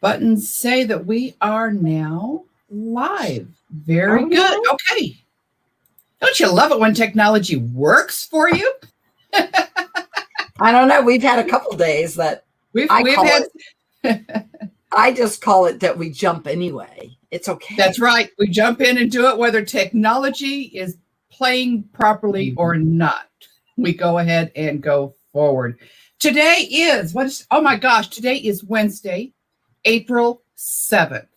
buttons say that we are now live. Very good. Okay. Don't you love it when technology works for you? I don't know. We've had a couple days that I just call it that we jump anyway. It's okay. That's right. We jump in and do it whether technology is playing properly or not. We go ahead and go forward. Today is, today is Wednesday, April 7th.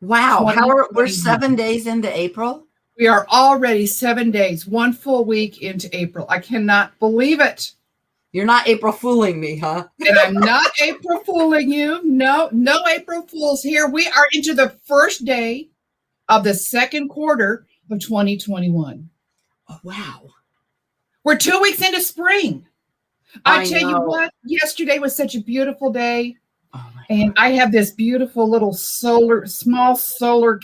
Wow. We're 7 days into April? We are already 7 days, one full week into April. I cannot believe it. You're not April fooling me, huh? And I'm not April fooling you. No April Fools here. We are into the first day of the second quarter of 2021. Oh, wow. We're 2 weeks into spring. I tell you what, yesterday was such a beautiful day. Oh my and God. I have this beautiful little small solar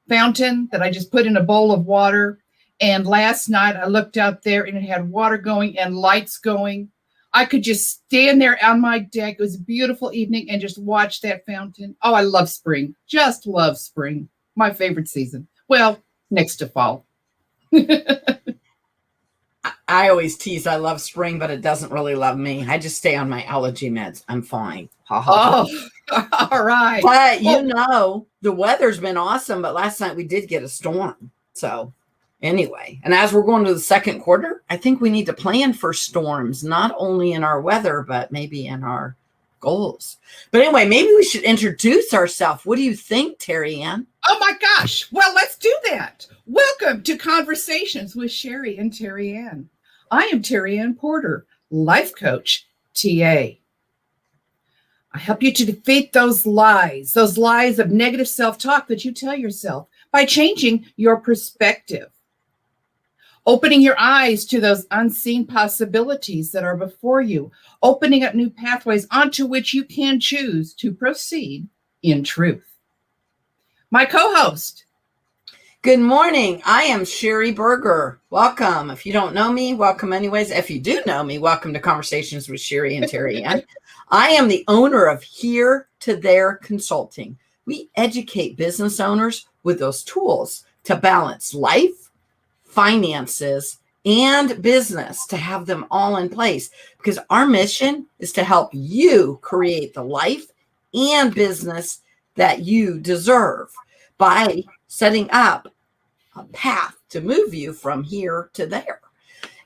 fountain that I just put in a bowl of water. And last night I looked out there and it had water going and lights going. I could just stand there on my deck. It was a beautiful evening and just watch that fountain. Oh, I love spring. Just love spring. My favorite season. Well, next to fall. I always tease I love spring, but it doesn't really love me. I just stay on my allergy meds. I'm fine. Oh, all right. But the weather's been awesome. But last night we did get a storm. So anyway, and as we're going to the second quarter, I think we need to plan for storms, not only in our weather, but maybe in our goals. But anyway, maybe we should introduce ourselves. What do you think, TerryAnn? Oh my gosh. Well, let's do that. Welcome to Conversations with Sheri and TerryAnn. I am TerryAnn Porter, life coach, TA. I help you to defeat those lies of negative self-talk that you tell yourself by changing your perspective, opening your eyes to those unseen possibilities that are before you, opening up new pathways onto which you can choose to proceed in truth. My co-host. Good morning. I am Sheri Berger. Welcome. If you don't know me, welcome anyways. If you do know me, welcome to Conversations with Sheri and TerryAnn. I am the owner of Here to There Consulting. We educate business owners with those tools to balance life, finances, and business, to have them all in place, because our mission is to help you create the life and business that you deserve by setting up a path to move you from here to there.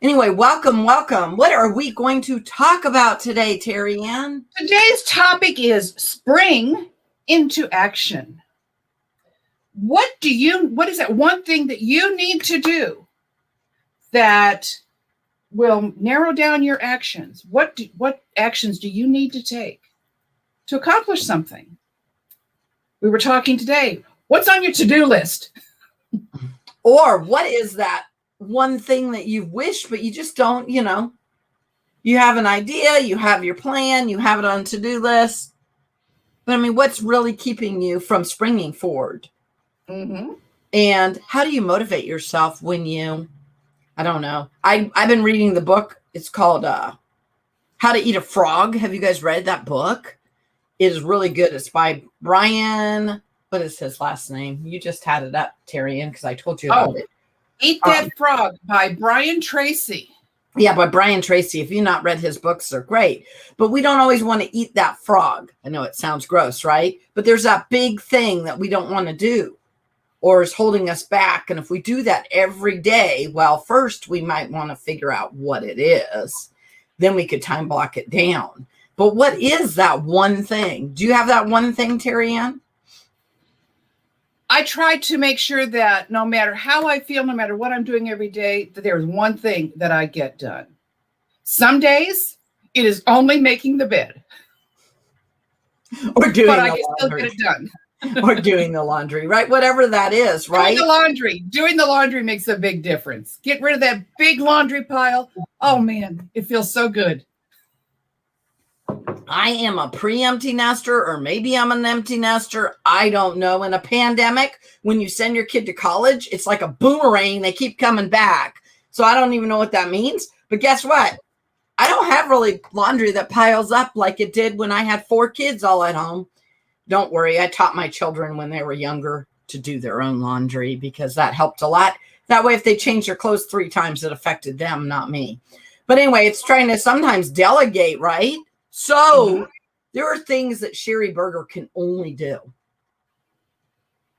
Anyway, welcome. What are we going to talk about today, TerryAnn? Today's topic is spring into action. What is that one thing that you need to do that will narrow down your actions? What actions do you need to take to accomplish something? We were talking today. What's on your to-do list? Or what is that one thing that you wish, but you just don't, you have an idea, you have your plan, you have it on to-do list. But I mean, what's really keeping you from springing forward? Mm-hmm. And how do you motivate yourself when I don't know. I've been reading the book. It's called How to Eat a Frog. Have you guys read that book? It is really good. It's by Brian. What is his last name? You just had it up, TerryAnn, because I told you about it. Eat That Frog by Brian Tracy. Yeah, by Brian Tracy. If you've not read his books, they're great. But we don't always want to eat that frog. I know it sounds gross, right? But there's that big thing that we don't want to do or is holding us back. And if we do that every day, well, first we might want to figure out what it is. Then we could time block it down. But what is that one thing? Do you have that one thing, TerryAnn? I try to make sure that no matter how I feel, no matter what I'm doing every day, that there's one thing that I get done. Some days it is only making the bed. Or doing but the I can still laundry. get it done. Or doing the laundry, right? Whatever that is, right? Doing the laundry makes a big difference. Get rid of that big laundry pile. Oh man, it feels so good. I am a pre-empty nester, or maybe I'm an empty nester. I don't know. In a pandemic, when you send your kid to college, it's like a boomerang. They keep coming back. So I don't even know what that means. But guess what? I don't have really laundry that piles up like it did when I had 4 kids all at home. Don't worry. I taught my children when they were younger to do their own laundry because that helped a lot. That way, if they changed their clothes 3 times, it affected them, not me. But anyway, it's trying to sometimes delegate, right? So there are things that Sheri Berger can only do.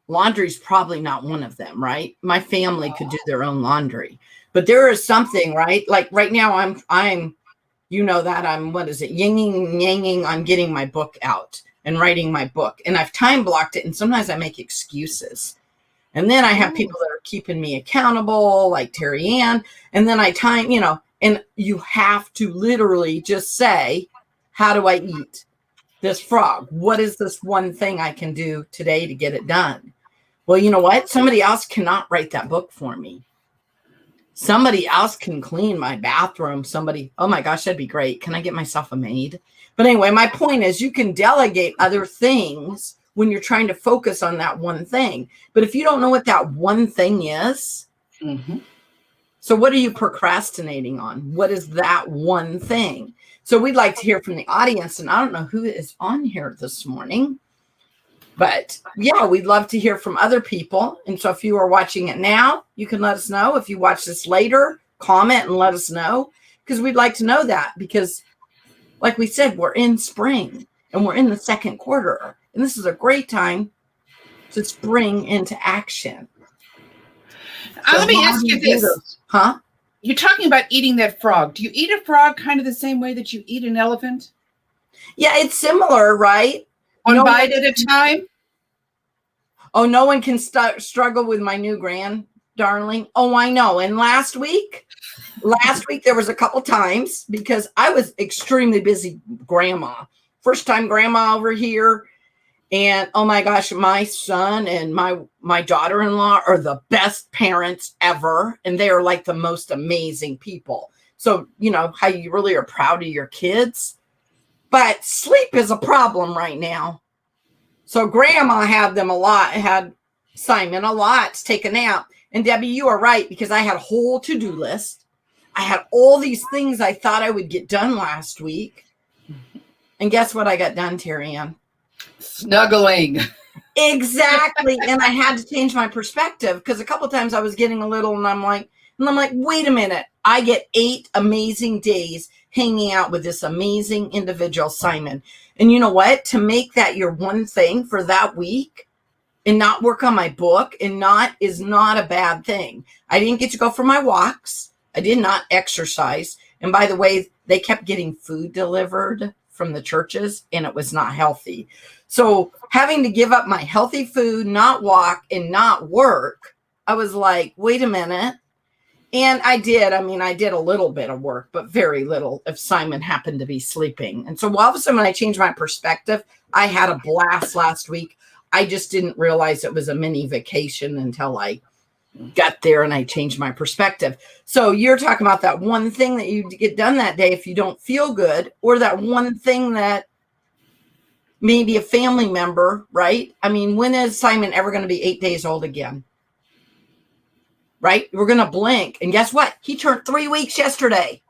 Laundry's probably not one of them, right? My family could do their own laundry. But there is something, right? Like right now, I'm what is it? Yinging, yanging on getting my book out and writing my book. And I've time blocked it. And sometimes I make excuses. And then I have people that are keeping me accountable, like TerryAnn. And then I time, and you have to literally just say, how do I eat this frog? What is this one thing I can do today to get it done? Well, you know what? Somebody else cannot write that book for me. Somebody else can clean my bathroom. Oh my gosh, that'd be great. Can I get myself a maid? But anyway, my point is you can delegate other things when you're trying to focus on that one thing. But if you don't know what that one thing is, so what are you procrastinating on? What is that one thing? So we'd like to hear from the audience. And I don't know who is on here this morning. But yeah, we'd love to hear from other people. And so if you are watching it now, you can let us know. If you watch this later, comment and let us know. Because we'd like to know that. Because like we said, we're in spring and we're in the second quarter. And this is a great time to spring into action. So let me ask you this. Huh? You're talking about eating that frog. Do you eat a frog kind of the same way that you eat an elephant? Yeah, it's similar, right? One bite at a time? Oh, no one can struggle with my new grand darling. Oh, I know. And last week there was a couple times because I was extremely busy grandma. First time grandma over here. And oh my gosh, my son and my daughter-in-law are the best parents ever. And they are like the most amazing people. So, how you really are proud of your kids. But sleep is a problem right now. So grandma had Simon a lot to take a nap. And Debbie, you are right, because I had a whole to-do list. I had all these things I thought I would get done last week. And guess what I got done, TerryAnn? Snuggling. Exactly. And I had to change my perspective because a couple of times I was getting a little and I'm like, wait a minute. I get 8 amazing days hanging out with this amazing individual, Simon. And you know what? To make that your one thing for that week and not work on my book is not a bad thing. I didn't get to go for my walks. I did not exercise. And by the way, they kept getting food delivered from the churches and it was not healthy. So having to give up my healthy food, not walk and not work, I was like, wait a minute. And I did a little bit of work, but very little if Simon happened to be sleeping. And so all of a sudden when I changed my perspective, I had a blast last week. I just didn't realize it was a mini vacation until I got there and I changed my perspective. So you're talking about that one thing that you get done that day if you don't feel good, or that one thing that maybe a family member, right? I mean, when is Simon ever going to be 8 days old again? Right? We're going to blink. And guess what? He turned 3 weeks yesterday.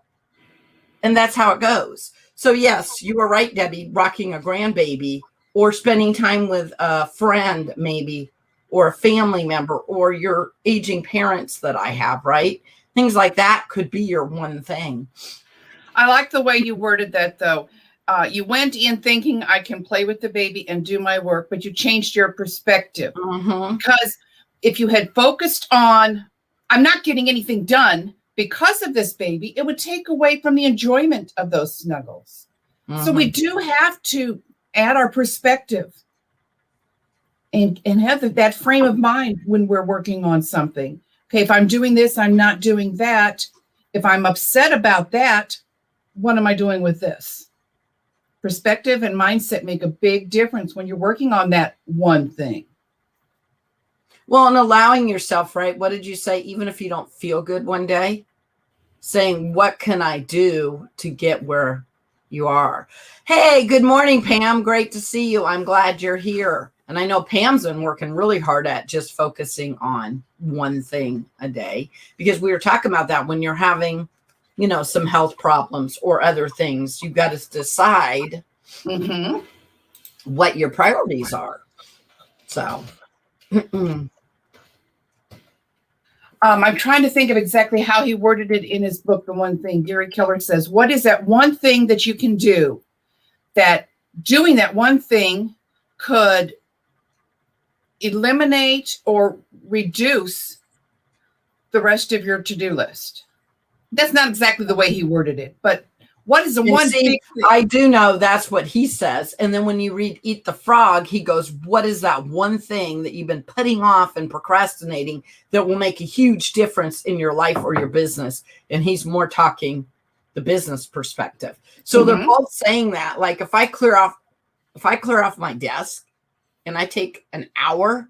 And that's how it goes. So yes, you were right, Debbie, rocking a grandbaby or spending time with a friend maybe, or a family member, or your aging parents that I have, right? Things like that could be your one thing. I like the way you worded that, though. You went in thinking I can play with the baby and do my work, but you changed your perspective. Because if you had focused on, I'm not getting anything done because of this baby, it would take away from the enjoyment of those snuggles. So we do have to add our perspective and have that frame of mind when we're working on something. Okay, if I'm doing this, I'm not doing that. If I'm upset about that, what am I doing with this? Perspective and mindset make a big difference when you're working on that one thing. Well, and allowing yourself, right? What did you say? Even if you don't feel good one day, saying, what can I do to get where you are? Hey, good morning, Pam. Great to see you. I'm glad you're here. And I know Pam's been working really hard at just focusing on one thing a day, because we were talking about that when you're having some health problems or other things. You've got to decide what your priorities are. So, I'm trying to think of exactly how he worded it in his book, The One Thing. Gary Keller says, what is that one thing that you can do that doing that one thing could eliminate or reduce the rest of your to-do list? That's not exactly the way he worded it, but what is the one big thing? I do know that's what he says. And then when you read Eat the Frog, he goes, what is that one thing that you've been putting off and procrastinating that will make a huge difference in your life or your business? And he's more talking the business perspective. So they're both saying that, like, if I clear off my desk and I take an hour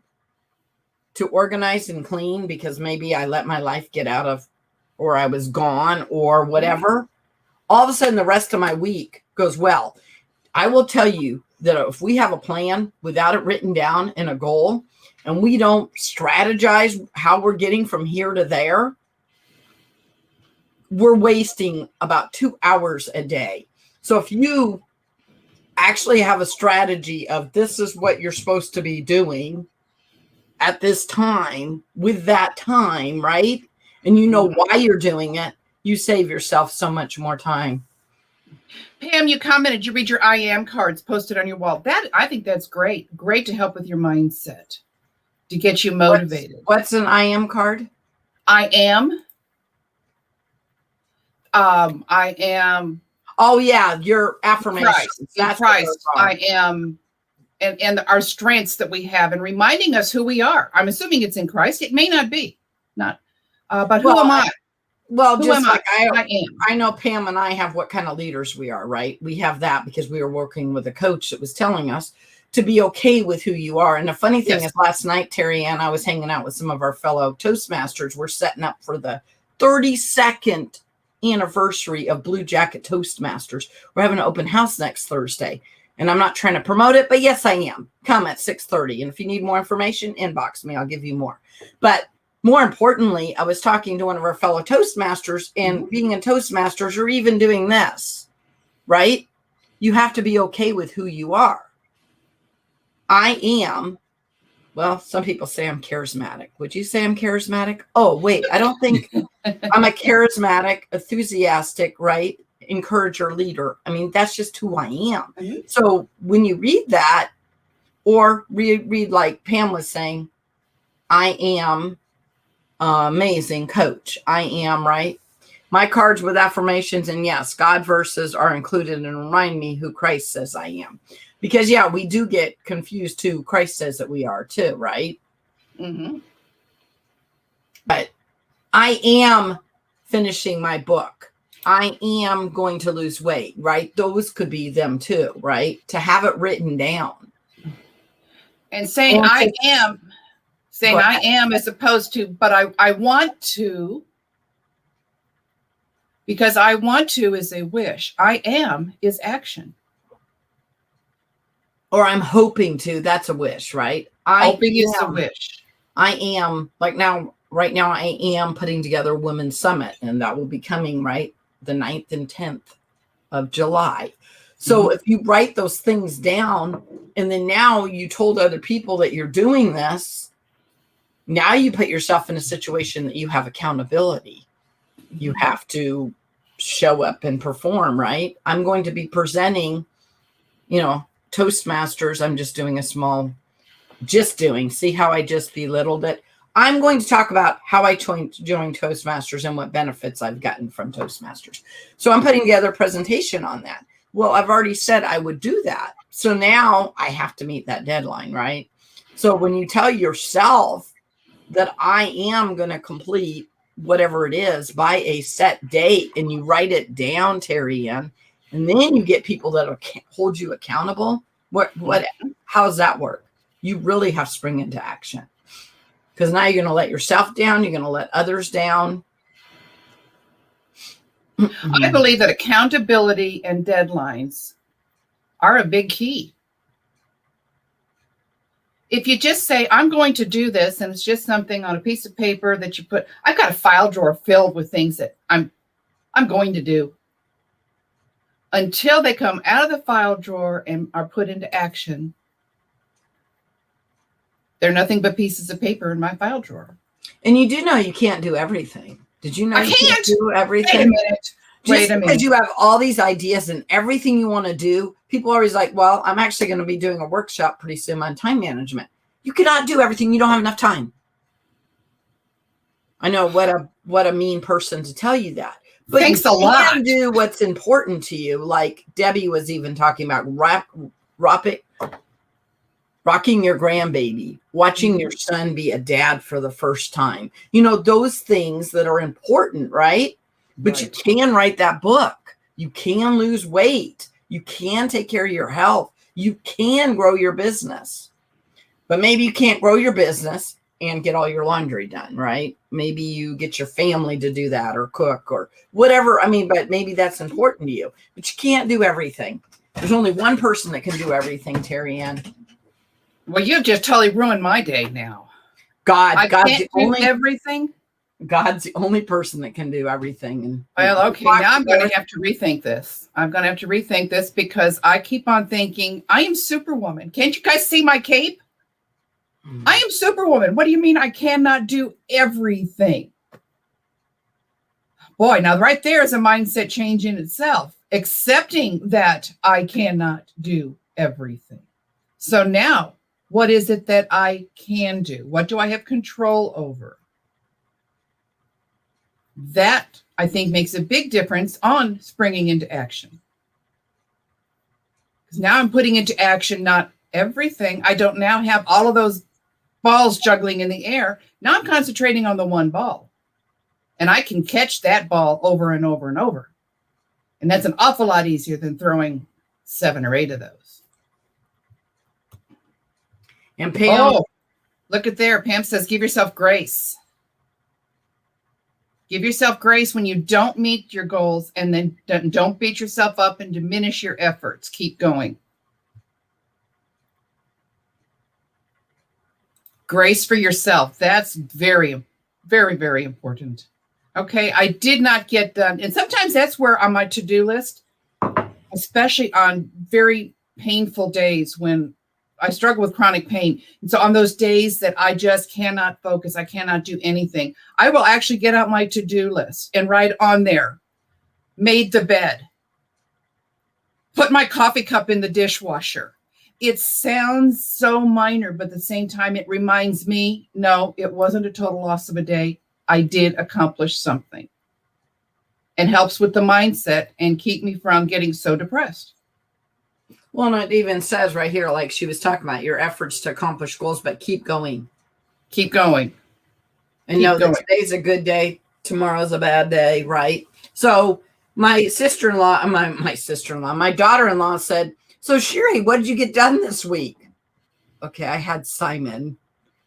to organize and clean because maybe I let my life get out of, or I was gone or whatever, all of a sudden the rest of my week goes well. I will tell you that if we have a plan without it written down in a goal, and we don't strategize how we're getting from here to there, we're wasting about 2 hours a day. So if you actually have a strategy of this is what you're supposed to be doing at this time with that time, right? And you know why you're doing it, you save yourself so much more time. Pam, you commented, you read your I am cards posted on your wall. I think that's great. Great to help with your mindset, to get you motivated. What's an I am card? I am. I am. Oh yeah, your affirmations. That's Christ. I am. And our strengths that we have, and reminding us who we are. I'm assuming it's in Christ. It may not be. But who am I? Well, who just am like I am. I know Pam and I have what kind of leaders we are, right? We have that because we were working with a coach that was telling us to be okay with who you are. And the funny thing is, last night, TerryAnn, I was hanging out with some of our fellow Toastmasters. We're setting up for the 32nd anniversary of Blue Jacket Toastmasters. We're having an open house next Thursday. And I'm not trying to promote it, but yes, I am. Come at 6:30. And if you need more information, inbox me. I'll give you more. But more importantly, I was talking to one of our fellow Toastmasters, and being in Toastmasters or even doing this, right? You have to be okay with who you are. I am, well, some people say I'm charismatic. Would you say I'm charismatic? Oh, wait, I don't think I'm a charismatic, enthusiastic, right? Encourager, leader. I mean, that's just who I am. So when you read that, or read like Pam was saying, I am amazing coach. I am, right? My cards with affirmations and yes, God verses are included and remind me who Christ says I am. Because yeah, we do get confused too. Christ says that we are too, right? But I am finishing my book. I am going to lose weight, right? Those could be them too, right? To have it written down. And saying I am as opposed to, but I want to, because I want to is a wish. I am is action. Or I'm hoping to, that's a wish, right? Hoping is a wish. I am, like right now, I am putting together Women's Summit, and that will be coming, right? The 9th and 10th of July. So if you write those things down, and then now you told other people that you're doing this, now you put yourself in a situation that you have accountability. You have to show up and perform, right? I'm going to be presenting, Toastmasters. I'm just doing see how I just belittled it. I'm going to talk about how I joined Toastmasters and what benefits I've gotten from Toastmasters. So I'm putting together a presentation on that. Well, I've already said I would do that. So now I have to meet that deadline, right? So when you tell yourself that I am going to complete whatever it is by a set date, and you write it down, TerryAnn, and then you get people that will hold you accountable. How does that work? You really have to spring into action, because now you're going to let yourself down. You're going to let others down. I believe that accountability and deadlines are a big key. If you just say, I'm going to do this, and it's just something on a piece of paper that you put, I've got a file drawer filled with things that I'm I'm going to do until they come out of the file drawer and are put into action. They're nothing but pieces of paper in my file drawer. And you do know you can't do everything. Did you know I you can't do everything? Wait a minute. Just because you have all these ideas and everything you want to do, people are always like, well, I'm actually going to be doing a workshop pretty soon on time management. You cannot do everything. You don't have enough time. I know what a mean person to tell you that. But thanks you a lot. can do what's important to you. Like Debbie was even talking about rocking your grandbaby, watching your son be a dad for the first time. You know, those things that are important, right? But you can write that book. You can lose weight. You can take care of your health. You can grow your business. But maybe you can't grow your business and get all your laundry done, right? Maybe you get your family to do that or cook or whatever. I mean, but maybe that's important to you. But you can't do everything. There's only one person that can do everything, TerryAnn. Well, you've just totally ruined my day now. God's can't do everything. God's the only person that can do everything. And well, okay, now I'm going to have to rethink this. Because I keep on thinking, I am Superwoman. Can't you guys see my cape? I am Superwoman. What do you mean I cannot do everything? Boy, now right there is a mindset change in itself, accepting that I cannot do everything. So now, what is it that I can do? What do I have control over? That, I think, makes a big difference on springing into action. Because now I'm putting into action not everything. I don't now have all of those balls juggling in the air. Now I'm concentrating on the one ball. And I can catch that ball over and over and over. And that's an awful lot easier than throwing 7 or 8 of those. And Pam, look at there. Pam says, give yourself grace. Give yourself grace when you don't meet your goals, and then don't beat yourself up and diminish your efforts. Keep going. Grace for yourself. That's very, very, very important. Okay, I did not get done. And sometimes that's where on my to-do list, especially on very painful days when I struggle with chronic pain. And so on those days that I just cannot focus, I cannot do anything, I will actually get out my to-do list and write on there, made the bed, put my coffee cup in the dishwasher. It sounds so minor, but at the same time, it reminds me, no, it wasn't a total loss of a day. I did accomplish something, and helps with the mindset and keep me from getting so depressed. Well, and it even says right here, like she was talking about, your efforts to accomplish goals, but keep going. Keep going. And know that today's a good day, tomorrow's a bad day, right? So my sister-in-law, my daughter-in-law said, so Sheri, what did you get done this week? Okay, I had Simon,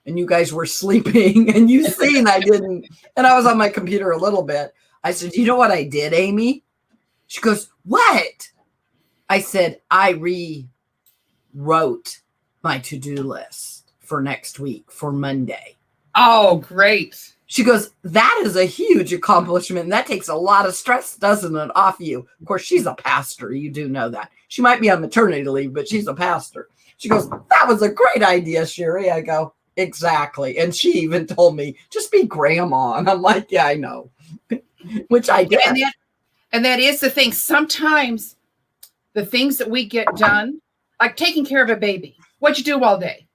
and you guys were sleeping, and you seen I didn't. And I was on my computer a little bit. I said, you know what I did, Amy? She goes, what? I said, I rewrote my to-do list for next week, for Monday. Oh, great. She goes, that is a huge accomplishment. That takes a lot of stress, doesn't it, off you? Of course, she's a pastor. You do know that. She might be on maternity leave, but she's a pastor. She goes, that was a great idea, Sheri. I go, exactly. And she even told me, just be grandma. And I'm like, yeah, I know. Which I did. And that is the thing. Sometimes the things that we get done, like taking care of a baby. What'd you do all day?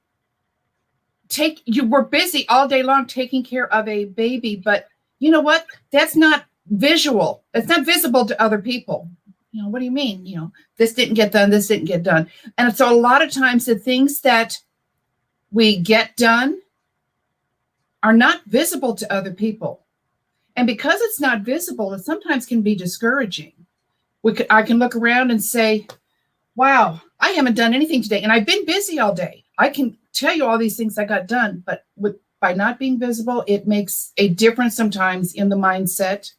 You were busy all day long taking care of a baby, but you know what? That's not visual. It's not visible to other people. You know, what do you mean? You know, this didn't get done, this didn't get done. And so a lot of times the things that we get done are not visible to other people. And because it's not visible, it sometimes can be discouraging. I can look around and say, wow, I haven't done anything today. And I've been busy all day. I can tell you all these things I got done, but by not being visible, it makes a difference sometimes in the mindset.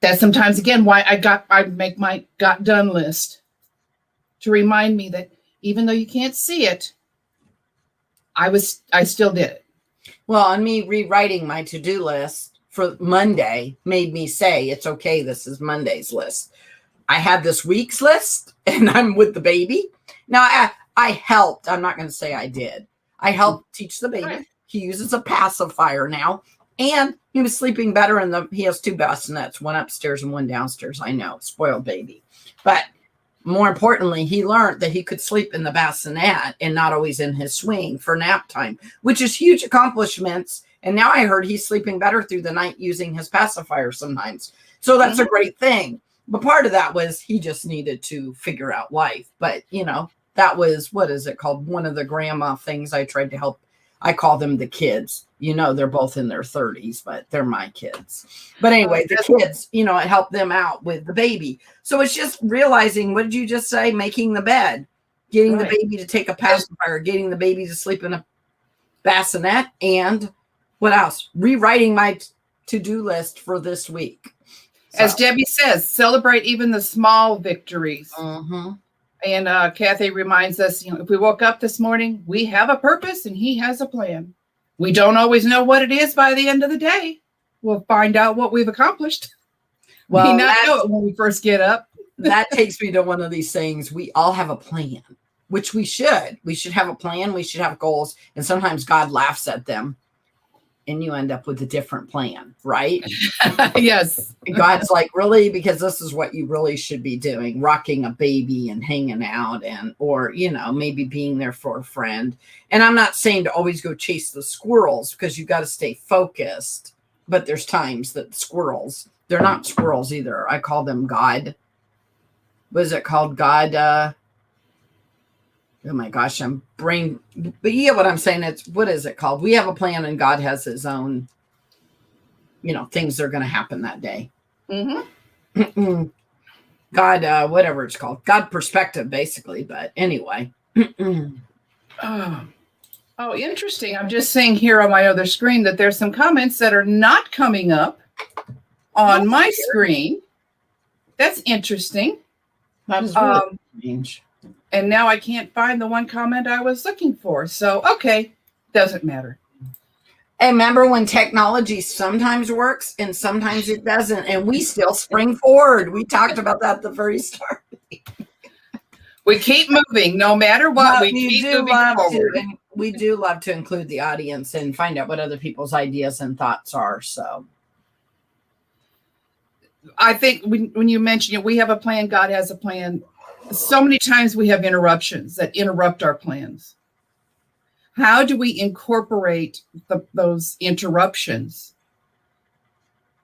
That's sometimes, again, why I make my got done list to remind me that even though you can't see it, I still did it. Well, on me rewriting my to-do list for Monday made me say, it's okay, this is Monday's list. I had this week's list and I'm with the baby. Now I helped. I'm not going to say I did. I helped teach the baby. Right. He uses a pacifier now. And he was sleeping better he has 2 bassinets, one upstairs and one downstairs. I know, spoiled baby. But more importantly, he learned that he could sleep in the bassinet and not always in his swing for nap time, which is huge accomplishments. And now I heard he's sleeping better through the night using his pacifier sometimes. So that's a great thing. But part of that was he just needed to figure out life. But, that was, what is it called? One of the grandma things I tried to help. I call them the kids. They're both in their 30s, but they're my kids. But anyway, the kids, it helped them out with the baby. So it's just realizing, what did you just say? Making the bed, getting the baby to take a pacifier, getting the baby to sleep in a bassinet, and what else? Rewriting my to-do list for this week. So. As Debbie says, celebrate even the small victories. Mm-hmm. And Kathy reminds us, if we woke up this morning, we have a purpose and he has a plan. We don't always know what it is by the end of the day. We'll find out what we've accomplished. Well, we not know it when we first get up. That takes me to one of these things. We all have a plan, which we should. We should have a plan. We should have goals. And sometimes God laughs at them and you end up with a different plan, right? Yes. God's like, really? Because this is what you really should be doing, rocking a baby and hanging out or maybe being there for a friend. And I'm not saying to always go chase the squirrels, because you got to stay focused. But there's times that squirrels, they're not squirrels either. I call them God. What is it called? God. Oh my gosh, I'm brain. But you get what I'm saying. What is it called? We have a plan and God has his own, things that are going to happen that day. Mm-hmm. God, whatever it's called. God perspective, basically. But anyway. Oh, interesting. I'm just seeing here on my other screen that there's some comments that are not coming up on my screen. That's interesting. That is really strange. And now I can't find the one comment I was looking for. So, okay, doesn't matter. And remember when technology sometimes works and sometimes it doesn't, and we still spring forward. We talked about that at the very start. We keep moving no matter what. We keep moving forward. And we do love to include the audience and find out what other people's ideas and thoughts are. So I think when you mention it, we have a plan, God has a plan. So many times we have interruptions that interrupt our plans. How do we incorporate those interruptions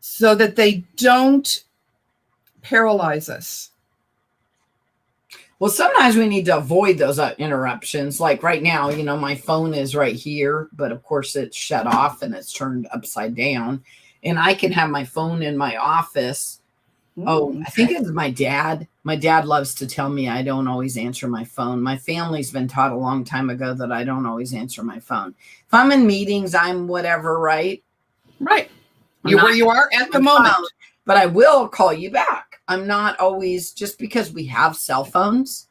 so that they don't paralyze us? Well, sometimes we need to avoid those interruptions. Like right now, my phone is right here, but of course it's shut off and it's turned upside down. And I can have my phone in my office. Oh, I think it's my dad. My dad loves to tell me I don't always answer my phone. My family's been taught a long time ago that I don't always answer my phone. If I'm in meetings, I'm whatever, right? Right. You're where you are at the moment. But I will call you back. I'm not always, just because we have cell phones,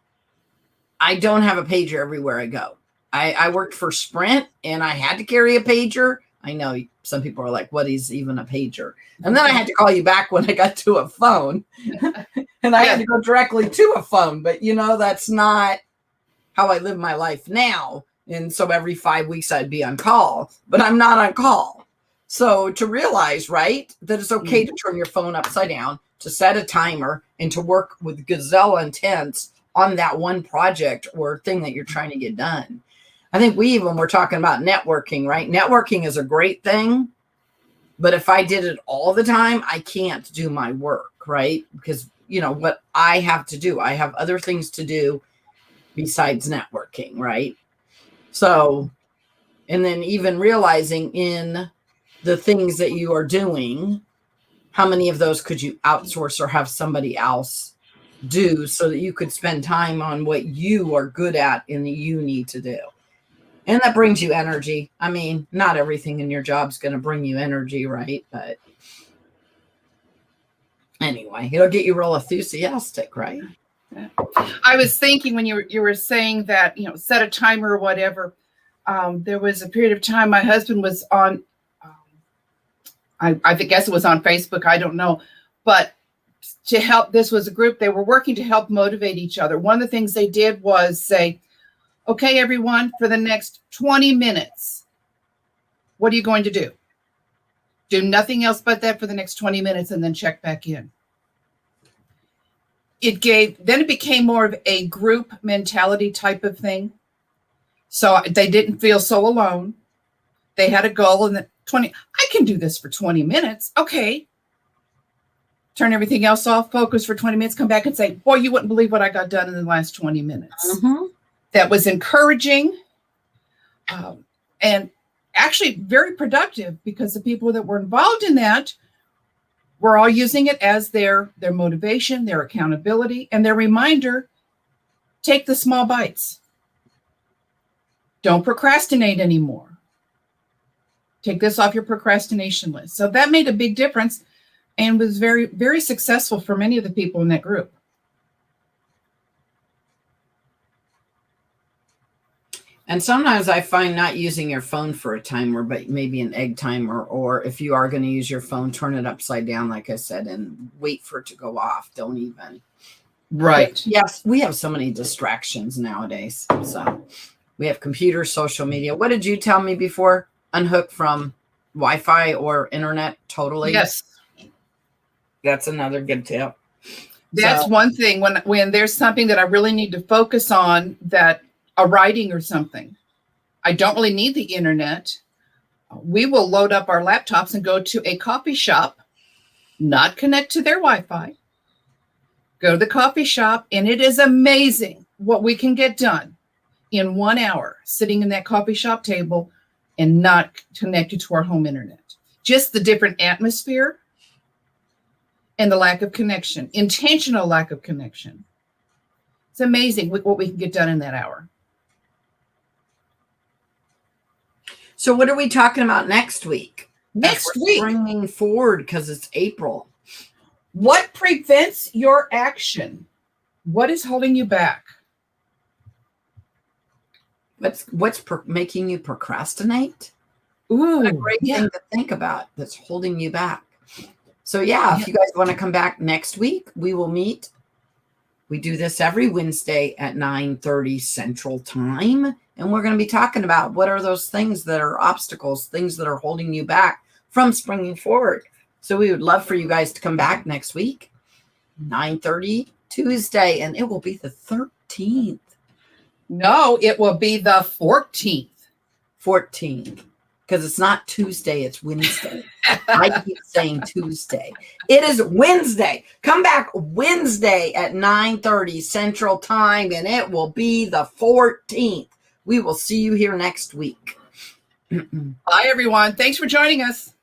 I don't have a pager everywhere I go. I worked for Sprint and I had to carry a pager. I know some people are like, what is even a pager? And then I had to call you back when I got to a phone. And I had to go directly to a phone. But, that's not how I live my life now. And so every 5 weeks I'd be on call. But I'm not on call. So to realize, right, that it's okay to turn your phone upside down, to set a timer, and to work with gazelle intents on that one project or thing that you're trying to get done. I think we even were talking about networking, right? Networking is a great thing, but if I did it all the time, I can't do my work, right? Because, what I have to do, I have other things to do besides networking, right? So, and then even realizing in the things that you are doing, how many of those could you outsource or have somebody else do so that you could spend time on what you are good at and that you need to do? And that brings you energy. I mean, not everything in your job is going to bring you energy, right? But anyway, it'll get you real enthusiastic, right? Yeah. I was thinking when you were saying that, set a timer or whatever. There was a period of time my husband was on I guess it was on Facebook. I don't know. But to help, this was a group, they were working to help motivate each other. One of the things they did was say, okay, everyone, for the next 20 minutes, what are you going to do? Do nothing else but that for the next 20 minutes and then check back in. Then it became more of a group mentality type of thing. So they didn't feel so alone. They had a goal and I can do this for 20 minutes. Okay. Turn everything else off, focus for 20 minutes, come back and say, boy, you wouldn't believe what I got done in the last 20 minutes. That was encouraging and actually very productive, because the people that were involved in that were all using it as their motivation, their accountability, and their reminder. Take the small bites. Don't procrastinate anymore. Take this off your procrastination list. So that made a big difference and was very, very successful for many of the people in that group. And sometimes I find not using your phone for a timer, but maybe an egg timer, or if you are going to use your phone, turn it upside down, like I said, and wait for it to go off. Don't even. Right. But yes, we have so many distractions nowadays. So we have computers, social media. What did you tell me before? Unhook from Wi-Fi or internet totally? Yes. That's another good tip. That's one thing. When there's something that I really need to focus on, that a writing or something, I don't really need the internet. We will load up our laptops and go to a coffee shop, not connect to their Wi-Fi, go to the coffee shop, and it is amazing what we can get done in 1 hour sitting in that coffee shop table and not connected to our home internet. Just the different atmosphere and the lack of connection, intentional lack of connection. It's amazing what we can get done in that hour. So what are we talking about next week? Next week. Bringing forward, because it's April. What prevents your action? What is holding you back? What's making you procrastinate? Ooh, what a great thing to think about that's holding you back. So if you guys want to come back next week, we will meet. We do this every Wednesday at 9:30 Central Time. And we're going to be talking about what are those things that are obstacles, things that are holding you back from springing forward. So we would love for you guys to come back next week, 9:30 Tuesday, and it will be the 13th. No, it will be the 14th. 14th. Because it's not Tuesday, it's Wednesday. I keep saying Tuesday. It is Wednesday. Come back Wednesday at 9:30 Central Time, and it will be the 14th. We will see you here next week. Bye, everyone. Thanks for joining us.